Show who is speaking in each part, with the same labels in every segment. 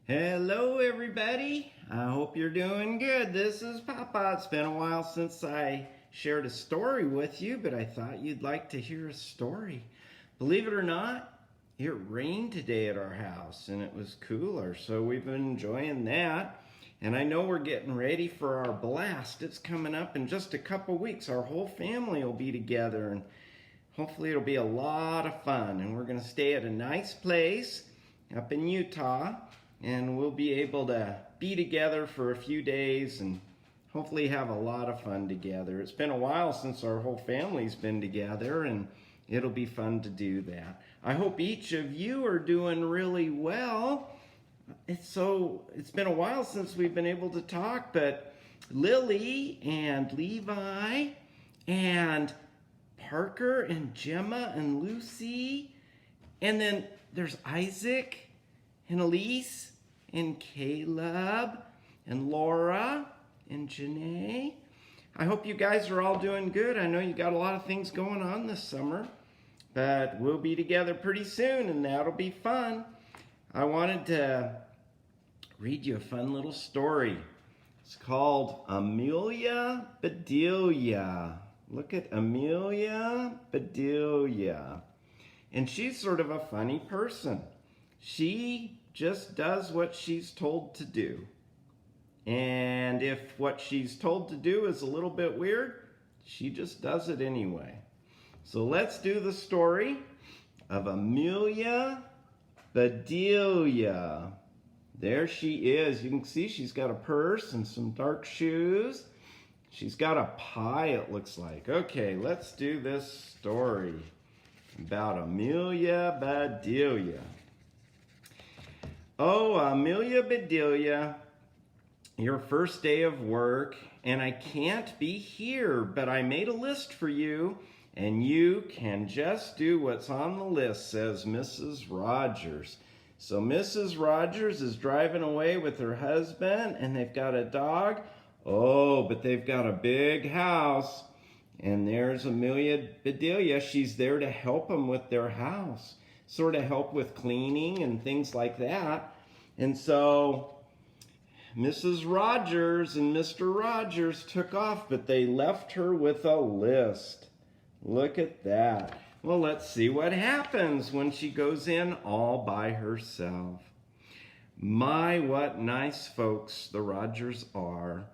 Speaker 1: Hello everybody, I hope you're doing good. This is Papa. It's been a while since I shared a story with you, but I thought you'd like to hear a story. Believe it or not, it rained today at our house and it was cooler, so we've been enjoying that. And I know we're getting ready for our blast. It's coming up in just a couple weeks. Our whole family will be together and hopefully it'll be a lot of fun. And we're going to stay at a nice place up in Utah, and we'll be able to be together for a few days and hopefully have a lot of fun together. It's been a while since our whole family's been together, and it'll be fun to do that. I hope each of you are doing really well. It's been a while since we've been able to talk, but Lily and Levi and Parker and Gemma and Lucy, and then there's Isaac and Elise and Caleb and Laura and Janae. I hope you guys are all doing good. I know you got a lot of things going on this summer, but we'll be together pretty soon and that'll be fun. I wanted to read you a fun little story. It's called Amelia Bedelia. Look at Amelia Bedelia. And she's sort of a funny person. She just does what she's told to do. And if what she's told to do is a little bit weird, she just does it anyway. So let's do the story of Amelia Bedelia. There she is. You can see she's got a purse and some dark shoes. She's got a pie, it looks like. Okay, let's do this story about Amelia Bedelia. Oh, Amelia Bedelia, your first day of work, and I can't be here, but I made a list for you, and you can just do what's on the list, says Mrs. Rogers. So Mrs. Rogers is driving away with her husband, and they've got a dog. Oh, but they've got a big house. And there's Amelia Bedelia. She's there to help them with their house, sort of help with cleaning and things like that. And so Mrs. Rogers and Mr. Rogers took off, but they left her with a list. Look at that. Well, let's see what happens when she goes in all by herself. My, what nice folks the Rogers are.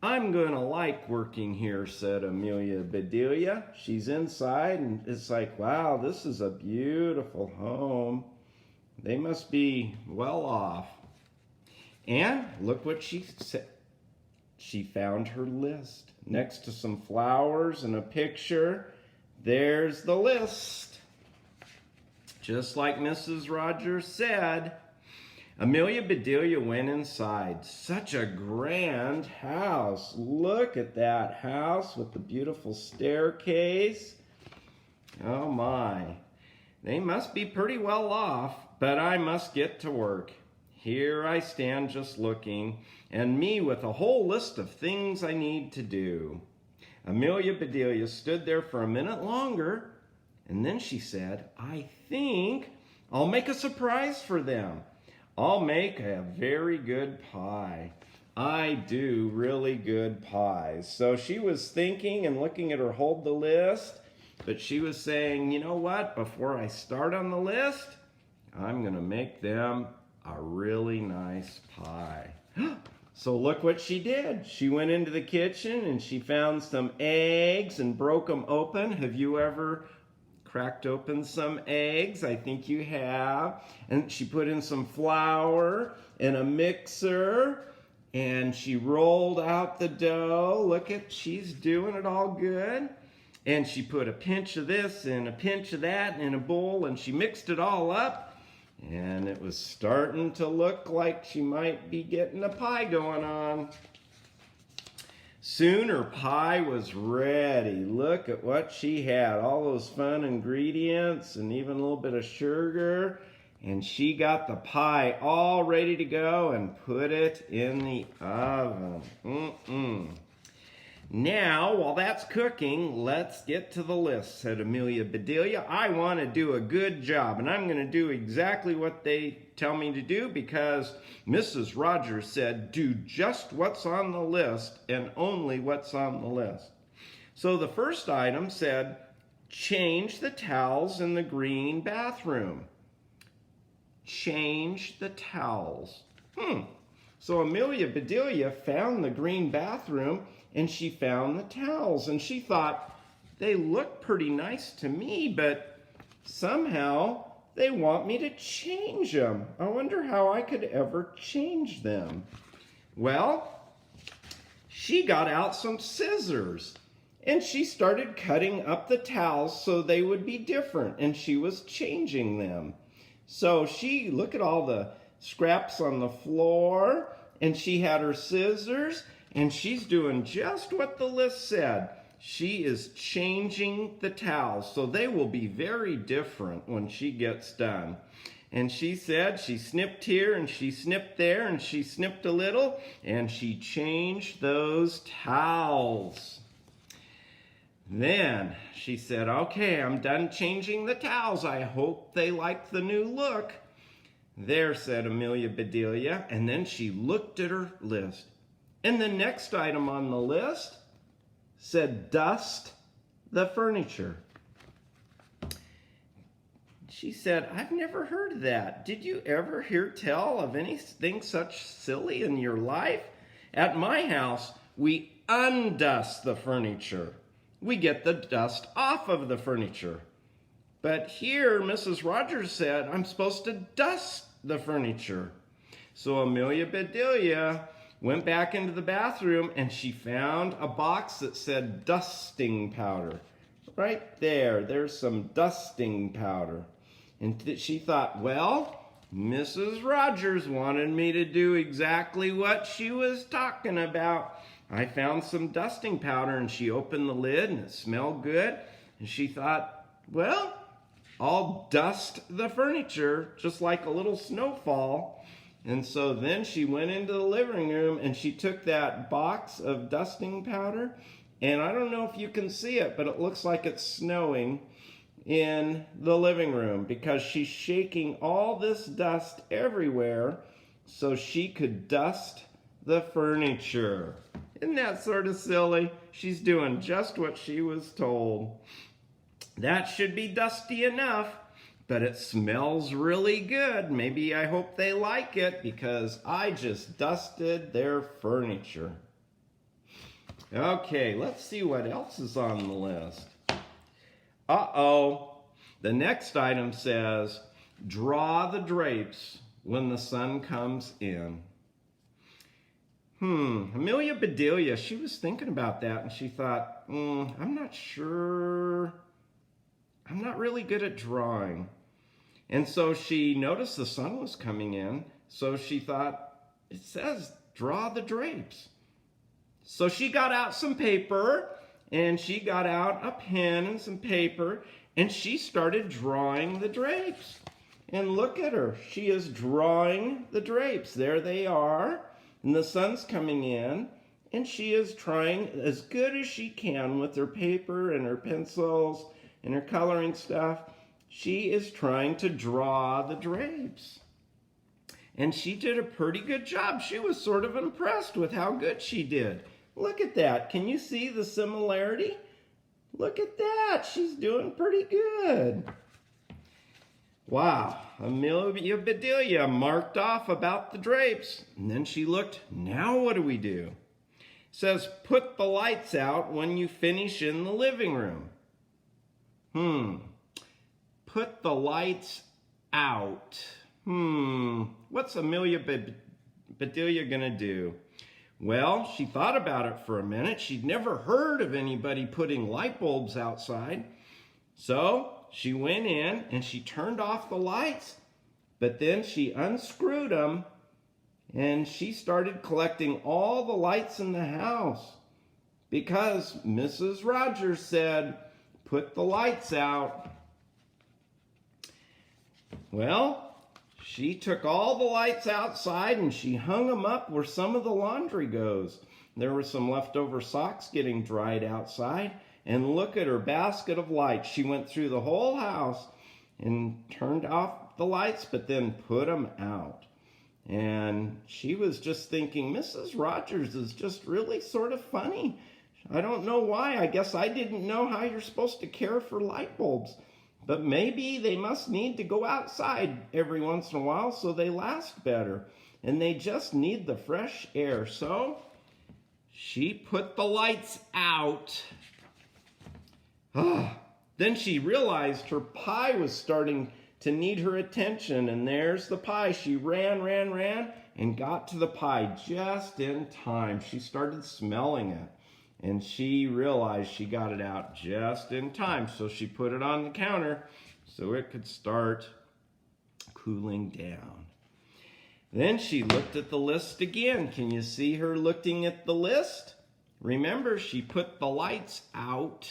Speaker 1: I'm going to like working here, said Amelia Bedelia. She's inside and it's like, wow, this is a beautiful home. They must be well off. And look what she said. She found her list. Next to some flowers and a picture, there's the list. Just like Mrs. Rogers said. Amelia Bedelia went inside. Such a grand house. Look at that house with the beautiful staircase. Oh my. They must be pretty well off, but I must get to work. Here I stand just looking, and me with a whole list of things I need to do. Amelia Bedelia stood there for a minute longer, and then she said, I think I'll make a surprise for them. I'll make a very good pie. I do really good pies. So she was thinking and looking at her hold the list, but she was saying, you know what? Before I start on the list, I'm going to make them a really nice pie. So look what she did. She went into the kitchen and she found some eggs and broke them open. Have you ever cracked open some eggs? I think you have. And she put in some flour and a mixer and she rolled out the dough. Look at, she's doing it all good. And she put a pinch of this and a pinch of that in a bowl and she mixed it all up. And it was starting to look like she might be getting a pie going on. Soon her pie was ready. Look at what she had. All those fun ingredients and even a little bit of sugar. And she got the pie all ready to go and put it in the oven. Now, while that's cooking, let's get to the list, said Amelia Bedelia. I want to do a good job, and I'm going to do exactly what they tell me to do because Mrs. Rogers said, do just what's on the list and only what's on the list. So the first item said, change the towels in the green bathroom. Change the towels. So Amelia Bedelia found the green bathroom and she found the towels and she thought, they look pretty nice to me, but somehow they want me to change them. I wonder how I could ever change them. Well, she got out some scissors and she started cutting up the towels so they would be different, and she was changing them. So look at all the scraps on the floor, and she had her scissors, and she's doing just what the list said. She is changing the towels, so they will be very different when she gets done. And she said she snipped here, and she snipped there, and she snipped a little, and she changed those towels. Then she said, okay, I'm done changing the towels. I hope they like the new look. There, said Amelia Bedelia, and then she looked at her list. And the next item on the list said, dust the furniture. She said, I've never heard of that. Did you ever hear tell of anything such silly in your life? At my house, we undust the furniture. We get the dust off of the furniture. But here, Mrs. Rogers said, I'm supposed to dust the furniture. So Amelia Bedelia went back into the bathroom and she found a box that said dusting powder. Right there, there's some dusting powder. And she thought, well, Mrs. Rogers wanted me to do exactly what she was talking about. I found some dusting powder, and she opened the lid and it smelled good. And she thought, well, I'll dust the furniture just like a little snowfall. And so then she went into the living room and she took that box of dusting powder, and I don't know if you can see it, but it looks like it's snowing in the living room because she's shaking all this dust everywhere so she could dust the furniture. Isn't that sort of silly? She's doing just what she was told. That should be dusty enough, but it smells really good. Maybe I hope they like it because I just dusted their furniture. Okay, let's see what else is on the list. Uh-oh. The next item says, draw the drapes when the sun comes in. Amelia Bedelia, she was thinking about that and she thought, I'm not sure. I'm not really good at drawing. And so she noticed the sun was coming in, so she thought, it says, draw the drapes. So she got out some paper, and she got out a pen and some paper, and she started drawing the drapes. And look at her. She is drawing the drapes. There they are. And the sun's coming in, and she is trying as good as she can with her paper and her pencils and her coloring stuff. She is trying to draw the drapes. And she did a pretty good job. She was sort of impressed with how good she did. Look at that. Can you see the similarity? Look at that. She's doing pretty good. Wow, Amelia Bedelia marked off about the drapes. And then she looked, now what do we do? It says, put the lights out when you finish in the living room. Put the lights out. What's Amelia Bedelia gonna do? Well, she thought about it for a minute. She'd never heard of anybody putting light bulbs outside. So she went in and she turned off the lights, but then she unscrewed them and she started collecting all the lights in the house because Mrs. Rogers said, put the lights out. Well, she took all the lights outside and she hung them up where some of the laundry goes. there were some leftover socks getting dried outside. And look at her basket of lights. She went through the whole house and turned off the lights, but then put them out. And she was just thinking, Mrs. Rogers is just really sort of funny. I don't know why. I guess I didn't know how you're supposed to care for light bulbs. But maybe they must need to go outside every once in a while so they last better. And they just need the fresh air. So she put the lights out. Then she realized her pie was starting to need her attention. And there's the pie. She ran, and got to the pie just in time. She started smelling it. And she realized she got it out just in time. So she put it on the counter so it could start cooling down. Then she looked at the list again. Can you see her looking at the list? Remember, she put the lights out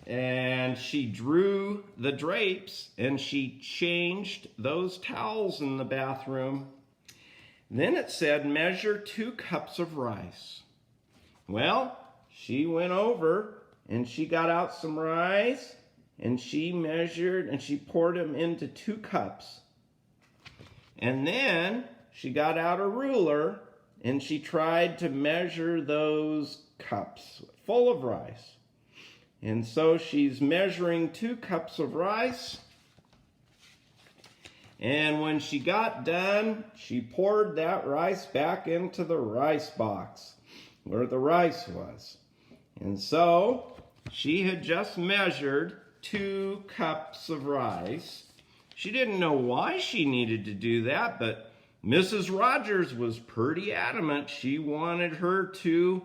Speaker 1: and she drew the drapes and she changed those towels in the bathroom. Then it said, measure 2 cups of rice. Well, she went over and she got out some rice and she measured and she poured them into 2 cups. And then she got out a ruler and she tried to measure those cups full of rice. And so she's measuring 2 cups of rice. And when she got done, she poured that rice back into the rice box where the rice was. And so she had just measured 2 cups of rice. She didn't know why she needed to do that, but Mrs. Rogers was pretty adamant. She wanted her to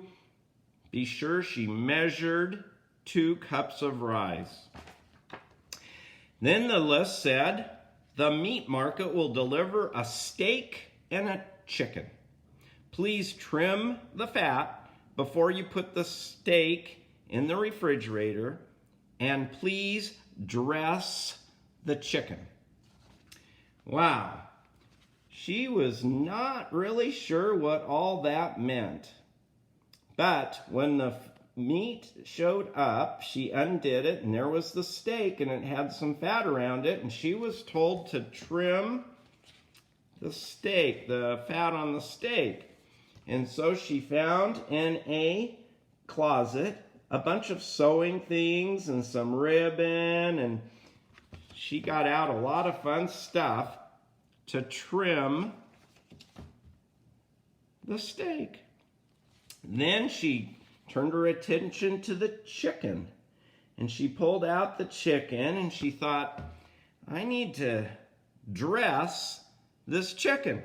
Speaker 1: be sure she measured 2 cups of rice. Then the list said, the meat market will deliver a steak and a chicken. Please trim the fat before you put the steak in the refrigerator, and please dress the chicken. Wow. She was not really sure what all that meant. But when the meat showed up, she undid it, and there was the steak, and it had some fat around it, and she was told to trim the steak, the fat on the steak. And so she found in a closet a bunch of sewing things and some ribbon, and she got out a lot of fun stuff to trim the steak. Then she turned her attention to the chicken, and she pulled out the chicken, and she thought, I need to dress this chicken.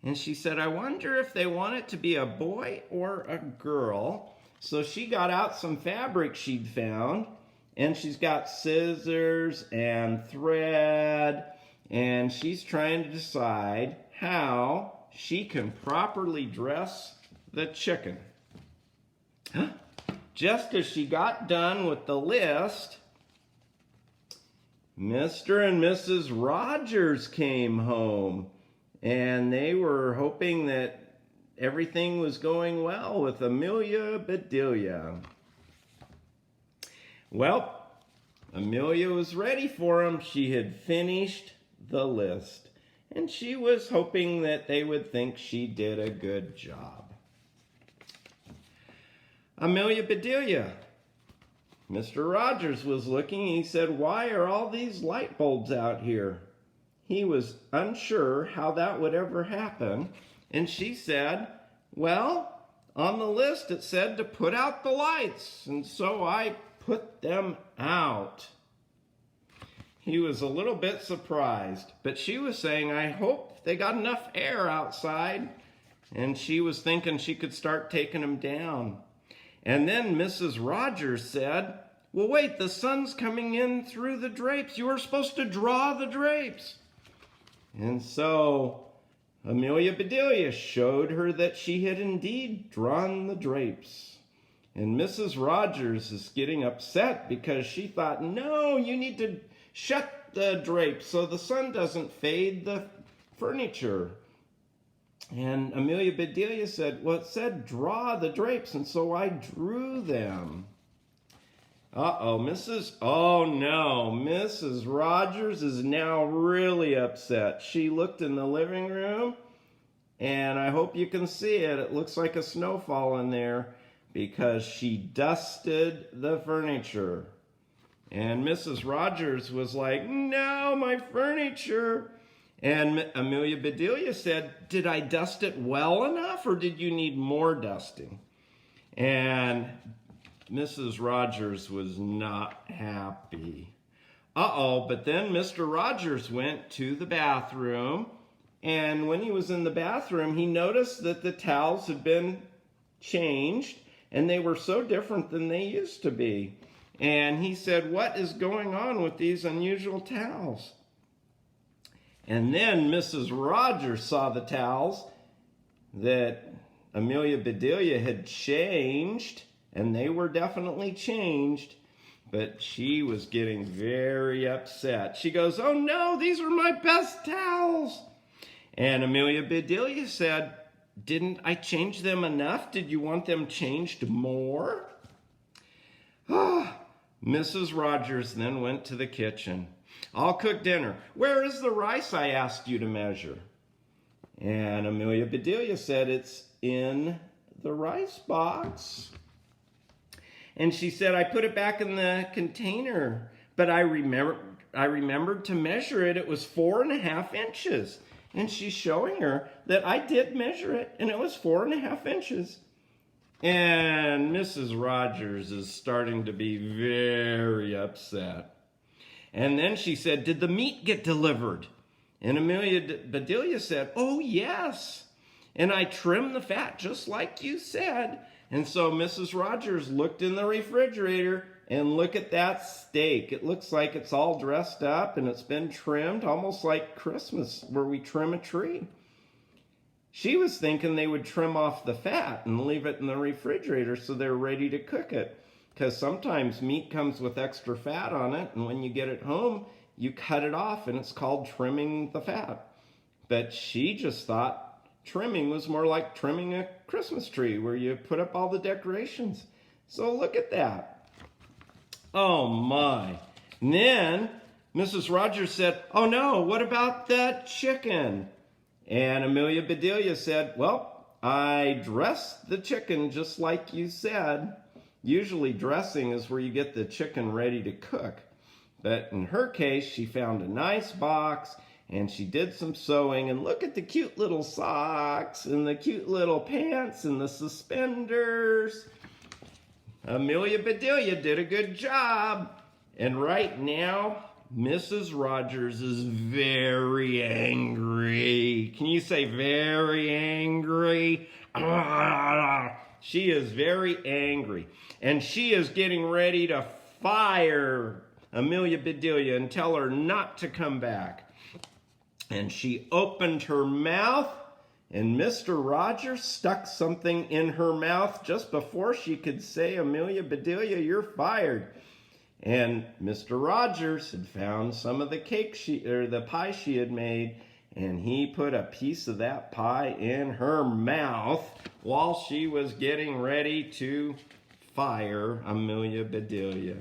Speaker 1: And she said, I wonder if they want it to be a boy or a girl. So she got out some fabric she'd found, and she's got scissors and thread, and she's trying to decide how she can properly dress the chicken. Just as she got done with the list, Mr. and Mrs. Rogers came home. And they were hoping that everything was going well with Amelia Bedelia. Well, Amelia was ready for them. She had finished the list. And she was hoping that they would think she did a good job. Amelia Bedelia. Mr. Rogers was looking. He said, why are all these light bulbs out here? He was unsure how that would ever happen. And she said, well, on the list it said to put out the lights. And so I put them out. He was a little bit surprised. But she was saying, I hope they got enough air outside. And she was thinking she could start taking them down. And then Mrs. Rogers said, well, wait, the sun's coming in through the drapes. You were supposed to draw the drapes. And so Amelia Bedelia showed her that she had indeed drawn the drapes. And Mrs. Rogers is getting upset because she thought, no, you need to shut the drapes so the sun doesn't fade the furniture. And Amelia Bedelia said, well, it said draw the drapes, and so I drew them. Oh no, Mrs. Rogers is now really upset. She looked in the living room, and I hope you can see it. It looks like a snowfall in there because she dusted the furniture. And Mrs. Rogers was like, no, my furniture. And Amelia Bedelia said, did I dust it well enough, or did you need more dusting? And Mrs. Rogers was not happy. But then Mr. Rogers went to the bathroom, and when he was in the bathroom, he noticed that the towels had been changed, and they were so different than they used to be. And he said, what is going on with these unusual towels? And then Mrs. Rogers saw the towels that Amelia Bedelia had changed, and they were definitely changed, but she was getting very upset. She goes, oh no, these are my best towels. And Amelia Bedelia said, didn't I change them enough? Did you want them changed more? Mrs. Rogers then went to the kitchen. I'll cook dinner. Where is the rice I asked you to measure? And Amelia Bedelia said, it's in the rice box. And she said, I put it back in the container, but I remembered to measure it. It was 4.5 inches. And she's showing her that I did measure it, and it was 4.5 inches. And Mrs. Rogers is starting to be very upset. And then she said, did the meat get delivered? And Amelia Bedelia said, oh yes. And I trimmed the fat just like you said. And so Mrs. Rogers looked in the refrigerator, and look at that steak. It looks like it's all dressed up and it's been trimmed, almost like Christmas where we trim a tree. She was thinking they would trim off the fat and leave it in the refrigerator so they're ready to cook it. Because sometimes meat comes with extra fat on it, and when you get it home, you cut it off, and it's called trimming the fat. But she just thought trimming was more like trimming a Christmas tree where you put up all the decorations. So look at that. Oh my. And then Mrs. Rogers said, oh no, what about that chicken? And Amelia Bedelia said, well, I dressed the chicken just like you said. Usually dressing is where you get the chicken ready to cook. But in her case, she found a nice box and she did some sewing. And look at the cute little socks and the cute little pants and the suspenders. Amelia Bedelia did a good job. And right now, Mrs. Rogers is very angry. Can you say very angry? She is very angry. And she is getting ready to fire Amelia Bedelia and tell her not to come back. And she opened her mouth, and Mr. Rogers stuck something in her mouth just before she could say, Amelia Bedelia, you're fired. And Mr. Rogers had found some of the the pie she had made, and he put a piece of that pie in her mouth while she was getting ready to fire Amelia Bedelia.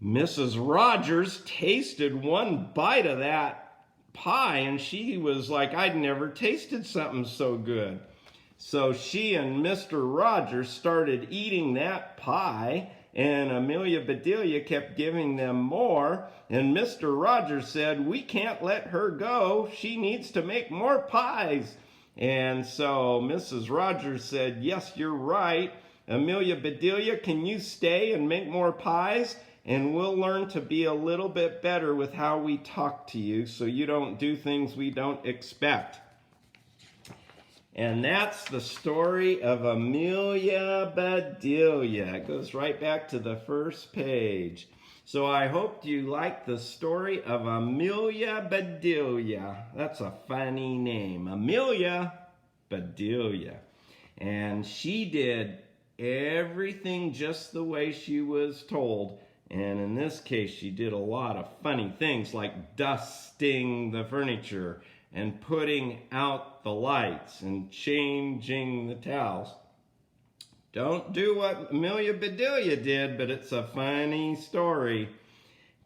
Speaker 1: Mrs. Rogers tasted one bite of that pie, and she was like, I'd never tasted something so good. So she and Mr. Rogers started eating that pie, and Amelia Bedelia kept giving them more. And Mr. Rogers said, we can't let her go. She needs to make more pies. And so Mrs. Rogers said, yes, you're right. Amelia Bedelia, can you stay and make more pies? And we'll learn to be a little bit better with how we talk to you so you don't do things we don't expect. And that's the story of Amelia Bedelia. It goes right back to the first page. So I hope you like the story of Amelia Bedelia. That's a funny name. Amelia Bedelia. And she did everything just the way she was told. And in this case, she did a lot of funny things like dusting the furniture and putting out the lights and changing the towels. Don't do what Amelia Bedelia did, but it's a funny story.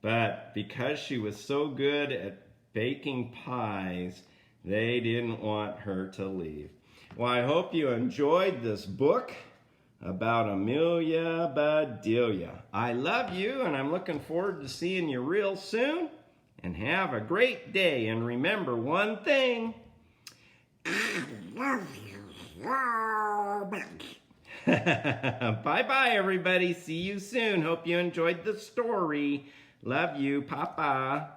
Speaker 1: But because she was so good at baking pies, they didn't want her to leave. Well, I hope you enjoyed this book about Amelia Bedelia. I love you, and I'm looking forward to seeing you real soon. And have a great day. And remember one thing. I love you so much. Bye-bye, everybody. See you soon. Hope you enjoyed the story. Love you, Papa.